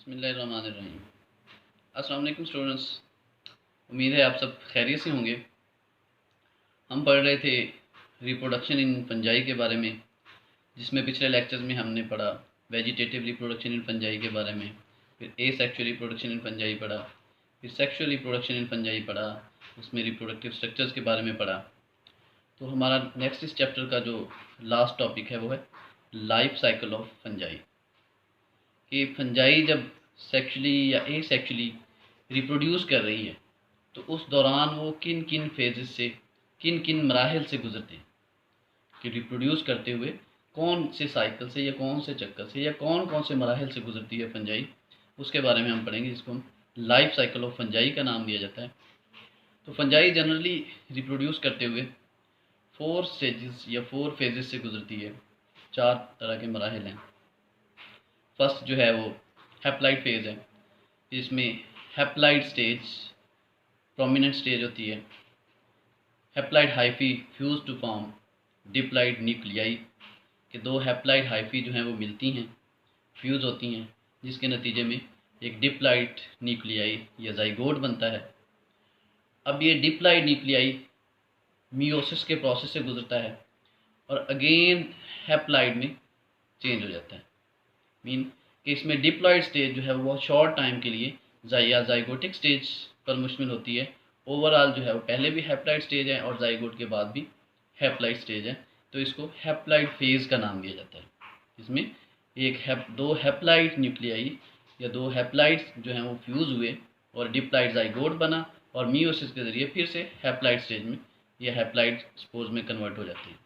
बिस्मिल्लाहिर्रहमानिर्रहीम। अस्सलाम वालेकुम स्टूडेंट्स, उम्मीद है आप सब खैरियत से होंगे। हम पढ़ रहे थे रिप्रोडक्शन इन फंजाई के बारे में, जिसमें पिछले लेक्चर्स में हमने पढ़ा वेजिटेटिव रिप्रोडक्शन इन फंजाई के बारे में, फिर एसेक्सुअल रिप्रोडक्शन इन फंजाई पढ़ा, फिर सेक्सुअल रिप्रोडक्शन इन फंजाई पढ़ा, उसमें रिप्रोडक्टिव स्ट्रक्चर्स के बारे में पढ़ा। तो हमारा नेक्स्ट इस चैप्टर का जो लास्ट टॉपिक है वो है लाइफ साइकिल ऑफ फंजाई। कि फंजाई जब सेक्सुअली या एसेक्सुअली रिप्रोड्यूस कर रही है तो उस दौरान वो किन किन फेजेस से, किन किन मराहल से गुजरते हैं, कि रिप्रोड्यूस करते हुए कौन से साइकिल से या कौन से चक्कर से या कौन कौन से मराहल से गुजरती है फंजाई, उसके बारे में हम पढ़ेंगे, जिसको हम लाइफ साइकिल ऑफ फंजाई का नाम दिया जाता है। तो फंजाई जनरली रिप्रोड्यूस करते हुए 4 स्टेजेस या 4 फेजेस से गुजरती है। 4 तरह के मराहल हैं। फर्स्ट जो है वो हैप्लाइड फेज़ है, जिसमें हैप्लाइड स्टेज प्रोमिनेंट स्टेज होती है। Haploid hyphae fuse to form diploid nuclei, कि 2 हैप्लाइड हाइफी जो हैं वो मिलती हैं, फ्यूज़ होती हैं, जिसके नतीजे में एक डिप्लाइड न्यूक्लियाई या जाइगोट बनता है। अब ये डिप्लाइड न्यूक्लियाई मियोसिस के प्रोसेस से गुजरता है और अगेन हैप्लाइड में चेंज हो जाता है। मीन कि इसमें डिप्लॉयड स्टेज जो है वो शॉर्ट टाइम के लिए या जाइगोटिक स्टेज पर मुश्तमिल होती है। ओवरऑल जो है वो पहले भी हैप्लाइड स्टेज है और जाइगोट के बाद भी हैप्लाइड स्टेज है, तो इसको हैप्लाइड फेज़ का नाम दिया जाता है। इसमें दो हैप्लाइड न्यूक्लियाई या 2 हैप्लाइड्स जो हैं वो फ्यूज़ हुए और डिप्लाइड जाइगोट बना और मियोसिस के ज़रिए फिर से हैप्लाइड स्टेज में या हैप्लाइड स्पोर्स में कन्वर्ट हो जाती है।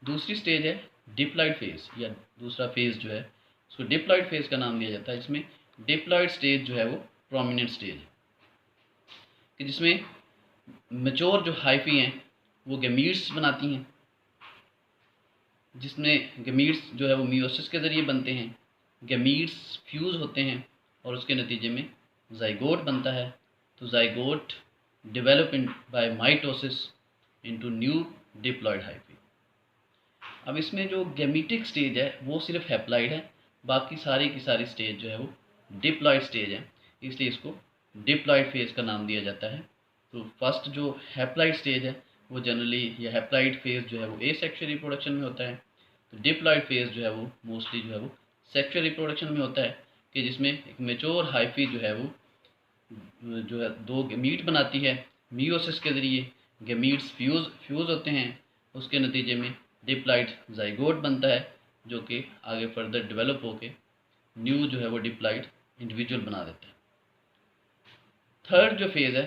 दूसरी स्टेज है डिप्लॉयड फेज़, या दूसरा फेज़ जो है उसको डिप्लॉयड फेज़ का नाम दिया जाता है। इसमें डिप्लॉयड स्टेज जो है वो प्रोमिनेंट स्टेज है, कि जिसमें मैच्योर जो हाइफी हैं वो गैमीट्स बनाती हैं, जिसमें गैमीट्स जो है वो मियोसिस के ज़रिए बनते हैं। गैमीट्स फ्यूज़ होते हैं और उसके नतीजे में जाइगोट बनता है। तो zygote develop in by mitosis into new diploid hyphae. अब इसमें जो गैमीटिक स्टेज है वो सिर्फ हैप्लाइड है, बाकी सारी की सारी स्टेज जो है वो डिप्लॉयड स्टेज है, इसलिए इसको डिप्लॉयड फेज़ का नाम दिया जाता है। तो फर्स्ट जो हैप्लाइड स्टेज है वो जनरली, या हैप्लाइड फेज़ जो है वो एसेक्सुअल रिप्रोडक्शन में होता है। तो डिप्लॉयड फेज़ जो है वो मोस्टली जो है वो सेक्सुअल रिप्रोडक्शन में होता है, कि जिसमें एक मेच्योर हाइफी जो है वो जो है 2 गैमीट बनाती है। मियोसिस के ज़रिए गैमीट्स फ्यूज़ होते हैं, उसके नतीजे में डिप्लॉयड जाइगोट बनता है, जो कि आगे फर्दर डेवलप होके न्यू जो है वो डिप्लॉयड इंडिविजुअल बना देता है। थर्ड जो फेज़ है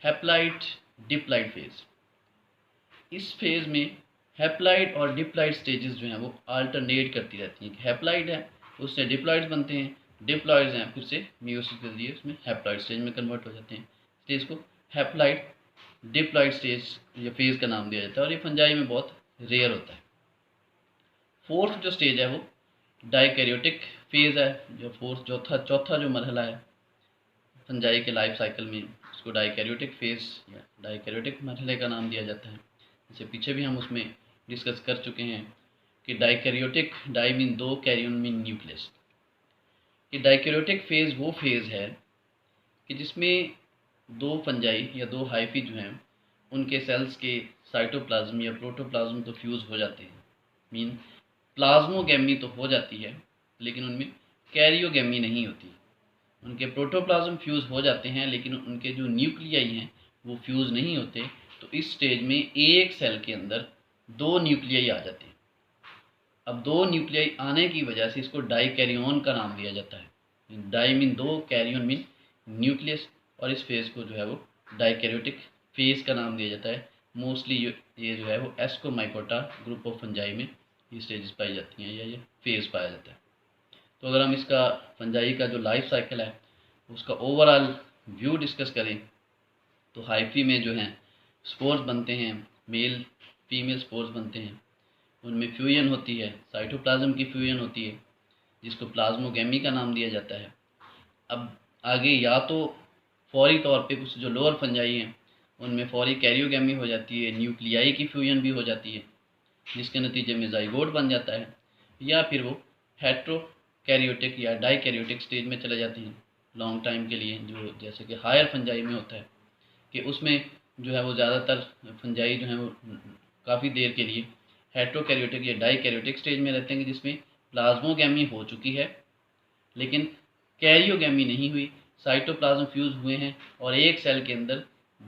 हैप्लाइड डिप्लॉयड फेज़। इस फेज़ में हैप्लाइड और डिप्लॉयड स्टेजेस जो हैं वो अल्टरनेट करती रहती हैं। हैप्लाइड है उससे डिप्लॉयड्स बनते हैं, डिप्लॉयड्स हैं फिर से मियोसिस के जरिए उसमें हैप्लॉयड स्टेज में कन्वर्ट हो जाते हैं, इसलिए इसको हैप्लाइड डिप्लॉयड स्टेज या फेज़ का नाम दिया जाता है और ये फंजाई में बहुत रेयर होता है। फोर्थ जो स्टेज है वो डाइकैरियोटिक फेज़ है, जो फोर्थ चौथा जो मरहला है फंजाई के लाइफ साइकिल में, उसको डाइकैरियोटिक फेज़ या डाइकैरियोटिक मरहले का नाम दिया जाता है। जैसे पीछे भी हम उसमें डिस्कस कर चुके हैं कि dikaryotic, di mean 2, karyon mean nucleus. कि डाइकैरियोटिक फेज़ वो फेज़ है कि जिसमें 2 फंजाई या 2 हाइफी जो हैं उनके सेल्स के साइटोप्लाज्म या प्रोटोप्लाज्म तो फ्यूज़ हो जाते हैं। मीन प्लाज्मोगैमी तो हो जाती है, लेकिन उनमें कैरियोगैमी नहीं होती। उनके प्रोटोप्लाज्म फ्यूज़ हो जाते हैं, लेकिन उनके जो न्यूक्लियाई हैं वो फ्यूज़ नहीं होते। तो इस स्टेज में एक सेल के अंदर 2 न्यूक्लियाई आ जाते हैं। अब 2 न्यूक्लियाई आने की वजह से इसको डाइकैरियोन का नाम दिया जाता है। Di mean 2, karyon mean nucleus, और इस फेज़ को जो है वो डाइकैरियोटिक फेज़ का नाम दिया जाता है। मोस्टली ये जो है वो एस्कोमाइकोटा ग्रुप ऑफ फंजाई में ये स्टेजेस पाई जाती हैं या ये फेज़ पाया जाता है। तो अगर हम इसका फंजाई का जो लाइफ साइकिल है उसका ओवरऑल व्यू डिस्कस करें, तो हाइफी में जो हैं स्पोर्स बनते हैं, मेल फीमेल स्पोर्स बनते हैं, उनमें फ्यूजन होती है, साइटोप्लाज्म की फ्यूजन होती है, जिसको प्लाज्मोगैमी का नाम दिया जाता है। अब आगे या तो फौरी तौर पे कुछ जो लोअर फंजाई हैं उनमें फौरी कैरियोगैमी हो जाती है, न्यूक्लियाई की फ्यूजन भी हो जाती है, जिसके नतीजे में जाइगोट बन जाता है, या फिर वो हेट्रो कैरियोटिक या डाई कैरियोटिक स्टेज में चले जाते हैं लॉन्ग टाइम के लिए, जो जैसे कि हायर फंजाई में होता है कि उसमें जो है वो ज़्यादातर फंजाई जो है वो काफ़ी देर के लिए हेट्रोकैरियोटिक या डाई कैरियोटिक स्टेज में रहते हैं, जिसमें प्लाज्मोगैमी हो चुकी है लेकिन कैरियोगैमी नहीं हुई, साइटोप्लाज्म फ्यूज हुए हैं और एक सेल के अंदर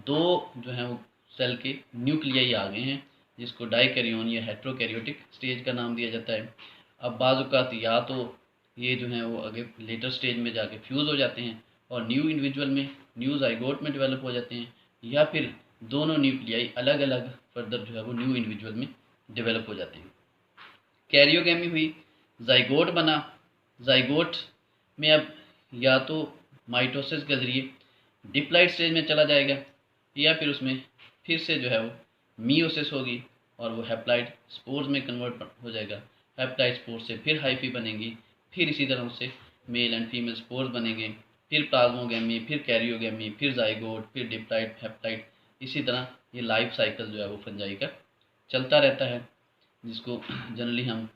दो जो है वो सेल के न्यूक्लियाई आ गए हैं, जिसको डाइकैरियोन या हेट्रोकैरियोटिक स्टेज का नाम दिया जाता है। अब बाज़ औक़ात या तो ये जो है वो आगे लेटर स्टेज में जाके फ्यूज़ हो जाते हैं और न्यू इंडिविजुअल में, न्यू ज़ाइगोट में डेवलप हो जाते हैं, या फिर दोनों न्यूक्लियाई अलग अलग फर्दर जो है वो न्यू इंडिविजुअल में डेवलप हो जाते हैं। कैरियोगैमी हुई, ज़ाइगोट बना, ज़ाइगोट में अब या तो माइटोसिस के ज़रिए डिप्लॉइड स्टेज में चला जाएगा या फिर उसमें फिर से जो है वो मियोसिस होगी और वो हैप्लॉइड स्पोर्स में कन्वर्ट हो जाएगा। हैप्लॉइड स्पोर्स से फिर हाइफी बनेंगी, फिर इसी तरह से मेल एंड फीमेल स्पोर्स बनेंगे, फिर प्लाज्मोगैमी, फिर कैरियोगैमी, फिर ज़ाइगोट, फिर डिप्लॉइड, हैप्लॉइड। इसी तरह ये लाइफ साइकिल जो है वो फंजाई का चलता रहता है, जिसको जनरली हम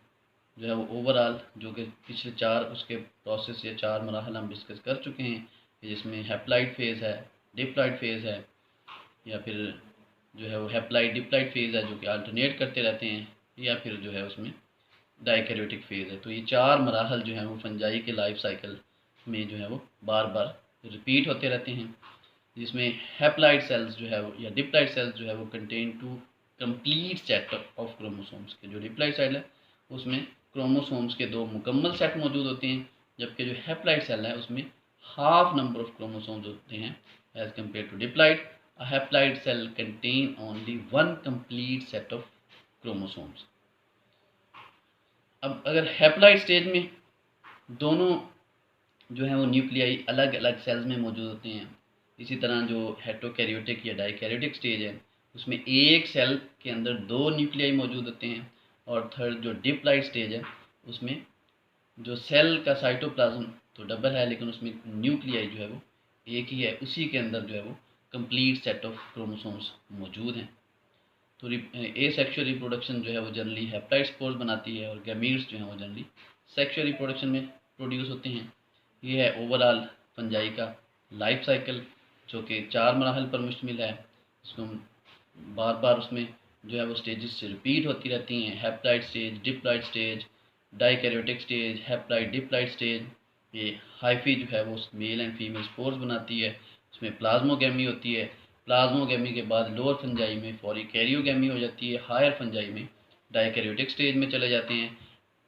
जो है वो ओवरऑल जो कि पिछले 4 उसके प्रोसेस या 4 मराहल हम डिस्कस कर चुके हैं, जिसमें हैप्लॉइड फेज़ है, डिप्लॉइड फेज़ है, या फिर जो है वो हैप्लॉइड डिप्लॉइड फेज़ है जो कि अल्टरनेट करते रहते हैं, या फिर जो है उसमें डाइकैरियोटिक फेज़ है। तो ये 4 मराहल जो हैं वो फंजाई के लाइफ साइकिल में जो है वो बार बार रिपीट होते रहते हैं, जिसमें हैप्लॉइड सेल्स जो है वो या डिप्लॉइड सेल्स जो है वो contain two complete set of chromosomes के। जो डिप्लॉइड सेल है उसमें क्रोमोसोम्स के 2 मुकम्मल सेट मौजूद होते हैं, जबकि जो हैप्लॉइड सेल है उसमें हाफ नंबर ऑफ क्रोमोसोम्स होते हैं as compare to diploid. A haploid cell contain only 1 complete set of chromosomes। अब अगर हैप्लॉइड स्टेज में दोनों जो है वो न्यूक्लियाई अलग अलग सेल्स में मौजूद होते हैं, इसी तरह जो हेट्रोकैरियोटिक या डाइकैरियोटिक स्टेज है उसमें एक सेल के अंदर 2 न्यूक्लियाई मौजूद होते हैं, और थर्ड जो डिप्लॉइड स्टेज है उसमें जो सेल का साइटोप्लाज्म तो डबल है लेकिन उसमें न्यूक्लियाई जो है वो एक ही है, उसी के अंदर जो है वो कंप्लीट सेट ऑफ क्रोमोसोम्स मौजूद हैं। तो एसेक्सुअल रिप्रोडक्शन जो है वो जनरली हैप्लॉइड स्पोर्स बनाती है और गैमीट्स जो हैं वो जनरली सेक्सुअल रिप्रोडक्शन में प्रोड्यूस होते हैं। ये है ओवरऑल फंजाई का लाइफ साइकिल, जो कि 4 मराहल पर मुश्तमिल है। इसको बार बार उसमें जो है वो स्टेजेस से रिपीट होती रहती हैं, haploid stage, diploid stage, dikaryotic stage, haploid diploid stage. ये हाइफी जो है वो मेल एंड फीमेल स्पोर्स बनाती है, उसमें प्लाज्मोगैमी होती है, प्लाज्मोगैमी के बाद लोअर फंजाई में फौरी कैरियोगैमी हो जाती है, हायर फंजाई में डाइकैरियोटिक स्टेज में चले जाते हैं।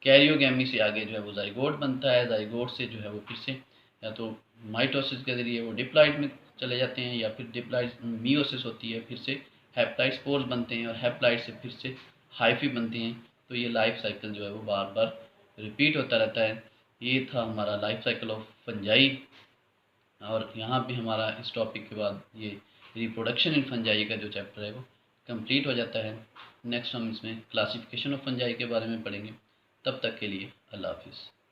कैरियोगैमी से आगे जो है वो ज़ाइगोट बनता है, ज़ाइगोट से जो है वो फिर से या तो माइटोसिस के ज़रिए वो डिप्लॉइड में चले जाते हैं, या फिर डिप्लॉइड मियोसिस होती है, फिर से हैप्लॉइड स्पोर्स बनते हैं और हैप्लॉइड से फिर से हाइफी बनते हैं। तो ये लाइफ साइकिल जो है वो बार बार रिपीट होता रहता है। ये था हमारा लाइफ साइकिल ऑफ फंजाई, और यहाँ पे हमारा इस टॉपिक के बाद ये रिप्रोडक्शन इन फंजाई का जो चैप्टर है वो कंप्लीट हो जाता है। नेक्स्ट हम इसमें क्लासिफिकेशन ऑफ फंजाई के बारे में पढ़ेंगे। तब तक के लिए अल्लाह हाफिज़।